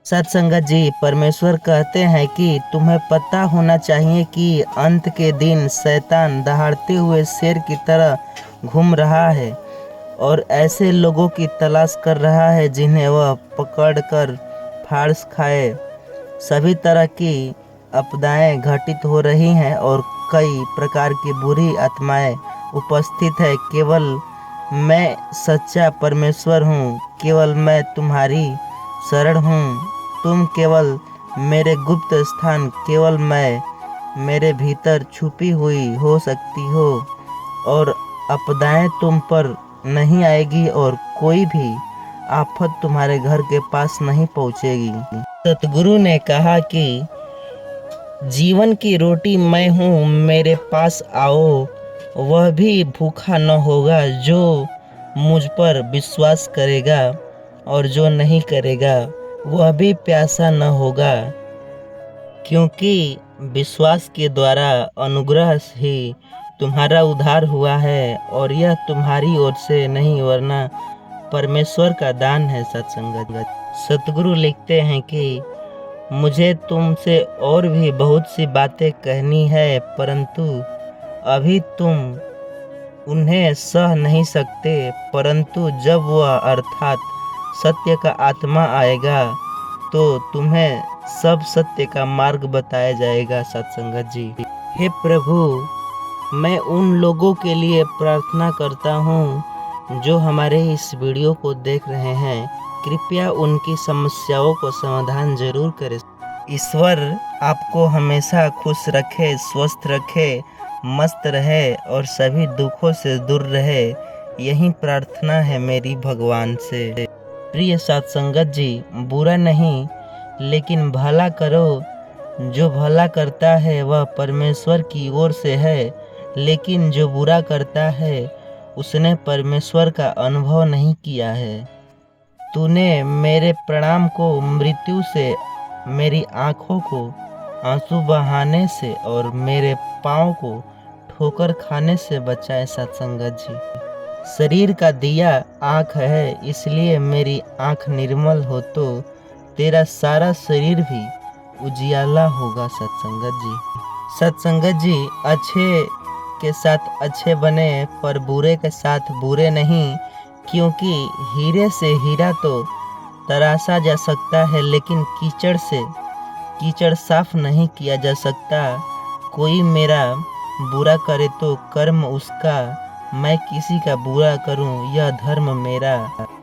सत्संगत जी, परमेश्वर कहते हैं कि तुम्हें पता होना चाहिए कि अंत के दिन शैतान दहाड़ते हुए शेर की तरह घूम रहा है और ऐसे लोगों की तलाश कर रहा है जिन्हें वह पकड़कर फाड़ खाए। सभी तरह की आपदाएं घटित हो रही हैं और कई प्रकार की बुरी आत्माएं उपस्थित है। केवल मैं सच्चा परमेश्वर हूँ, केवल मैं तुम्हारी शरण हूँ। तुम केवल मेरे गुप्त स्थान, केवल मैं मेरे भीतर छुपी हुई हो सकती हो और आपदाएं तुम पर नहीं आएगी और कोई भी आफत तुम्हारे घर के पास नहीं पहुंचेगी। सतगुरु ने कहा कि जीवन की रोटी मैं हूँ, मेरे पास आओ, वह भी भूखा न होगा जो मुझ पर विश्वास करेगा, और जो नहीं करेगा वह भी प्यासा न होगा, क्योंकि विश्वास के द्वारा अनुग्रह ही तुम्हारा उद्धार हुआ है और यह तुम्हारी ओर से नहीं वरना परमेश्वर का दान है। सत्संगत सतगुरु लिखते हैं कि मुझे तुमसे और भी बहुत सी बातें कहनी है, परंतु अभी तुम उन्हें सह नहीं सकते। परंतु जब वह अर्थात सत्य का आत्मा आएगा तो तुम्हें सब सत्य का मार्ग बताया जाएगा। सत्संगत जी, हे प्रभु, मैं उन लोगों के लिए प्रार्थना करता हूँ जो हमारे इस वीडियो को देख रहे हैं। कृपया उनकी समस्याओं को समाधान जरूर करें। ईश्वर आपको हमेशा खुश रखे, स्वस्थ रखे, मस्त रहे और सभी दुखों से दूर रहे, यही प्रार्थना है मेरी भगवान से। प्रिय सत्संगत जी, बुरा नहीं लेकिन भला करो। जो भला करता है वह परमेश्वर की ओर से है, लेकिन जो बुरा करता है उसने परमेश्वर का अनुभव नहीं किया है। तूने मेरे प्राण को मृत्यु से, मेरी आँखों को आंसू बहाने से और मेरे पाँव को ठोकर खाने से बचाए। सत्संगत जी, शरीर का दिया आँख है, इसलिए मेरी आँख निर्मल हो तो तेरा सारा शरीर भी उजियाला होगा। सत्संगत जी, सत्संगत जी, अच्छे के साथ अच्छे बने पर बुरे के साथ बुरे नहीं, क्योंकि हीरे से हीरा तो तराशा जा सकता है, लेकिन कीचड़ से कीचड़ साफ नहीं किया जा सकता। कोई मेरा बुरा करे तो कर्म उसका, मैं किसी का बुरा करूं यह धर्म मेरा।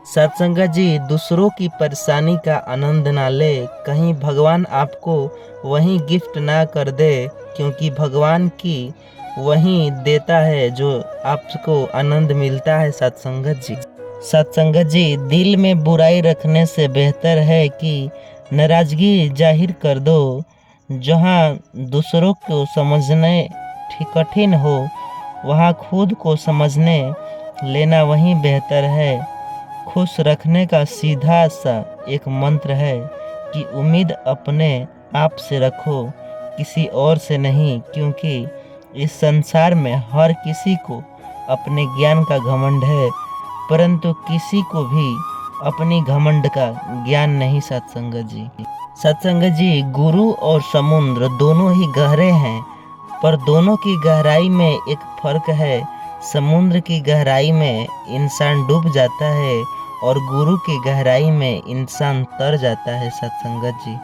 सत्संगत जी, दूसरों की परेशानी का आनंद ना ले, कहीं भगवान आपको वही गिफ्ट ना कर दे, क्योंकि भगवान की वही देता है जो आपको आनंद मिलता है। सत्संगत जी, सत्संगत जी, दिल में बुराई रखने से बेहतर है कि नाराजगी जाहिर कर दो। जहाँ दूसरों को समझने कठिन हो, वहाँ खुद को समझने लेना वही बेहतर है। खुश रखने का सीधा सा एक मंत्र है कि उम्मीद अपने आप से रखो, किसी और से नहीं, क्योंकि इस संसार में हर किसी को अपने ज्ञान का घमंड है, परंतु किसी को भी अपनी घमंड का ज्ञान नहीं। सत्संगत जी, सत्संगत जी, गुरु और समुद्र दोनों ही गहरे हैं, पर दोनों की गहराई में एक फर्क है। समुद्र की गहराई में इंसान डूब जाता है और गुरु की गहराई में इंसान तर जाता है। सत्संगत जी,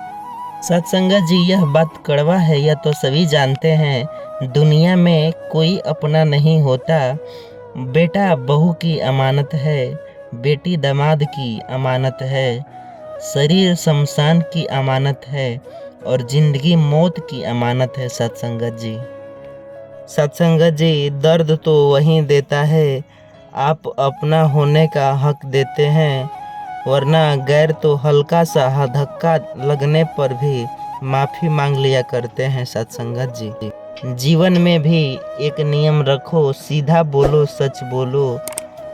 सत्संगत जी, यह बात कड़वा है, यह तो सभी जानते हैं। दुनिया में कोई अपना नहीं होता। बेटा बहू की अमानत है, बेटी दामाद की अमानत है, शरीर शमशान की अमानत है और जिंदगी मौत की अमानत है। सत्संगत जी, सत्संगत जी, दर्द तो वही देता है, आप अपना होने का हक देते हैं, वरना गैर तो हल्का सा धक्का लगने पर भी माफ़ी मांग लिया करते हैं। सत्संगत जी, जीवन में भी एक नियम रखो, सीधा बोलो, सच बोलो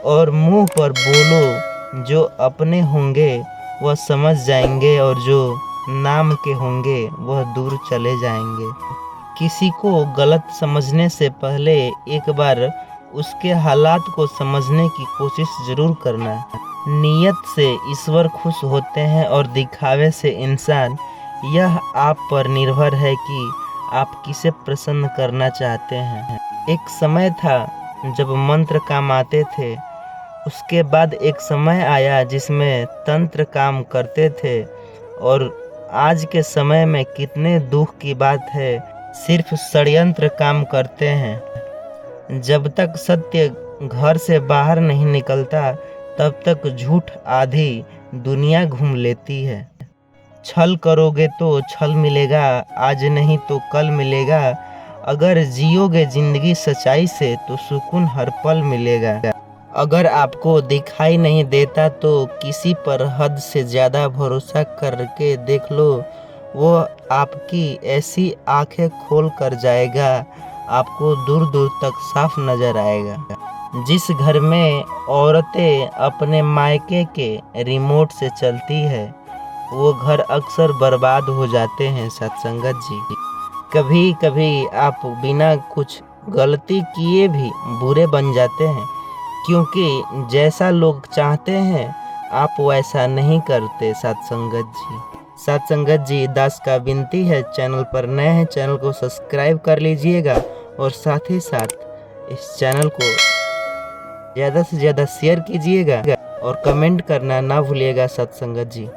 और मुंह पर बोलो। जो अपने होंगे वह समझ जाएंगे और जो नाम के होंगे वह दूर चले जाएंगे। किसी को गलत समझने से पहले एक बार उसके हालात को समझने की कोशिश जरूर करना। नियत से ईश्वर खुश होते हैं और दिखावे से इंसान। यह आप पर निर्भर है कि आप किसे प्रसन्न करना चाहते हैं। एक समय था जब मंत्र काम आते थे, उसके बाद एक समय आया जिसमें तंत्र काम करते थे। और आज के समय में कितने दुख की बात है, सिर्फ षड्यंत्र काम करते हैं। जब तक सत्य घर से बाहर नहीं निकलता तब तक झूठ आधी दुनिया घूम लेती है। छल करोगे तो छल मिलेगा, आज नहीं तो कल मिलेगा। अगर जियोगे जिंदगी सच्चाई से तो सुकून हर पल मिलेगा। अगर आपको दिखाई नहीं देता तो किसी पर हद से ज़्यादा भरोसा करके देख लो, वो आपकी ऐसी आंखें खोल कर जाएगा, आपको दूर दूर तक साफ नजर आएगा। जिस घर में औरतें अपने मायके के रिमोट से चलती है, वो घर अक्सर बर्बाद हो जाते हैं सत्संगत जी। कभी कभी आप बिना कुछ गलती किए भी बुरे बन जाते हैं, क्योंकि जैसा लोग चाहते हैं आप वैसा नहीं करते सत्संगत जी। सत्संगत जी, दास का विनती है, चैनल पर नए हैं चैनल को सब्सक्राइब कर लीजिएगा और साथ ही साथ इस चैनल को ज़्यादा से ज़्यादा शेयर कीजिएगा और कमेंट करना ना भूलिएगा सत्संगत जी।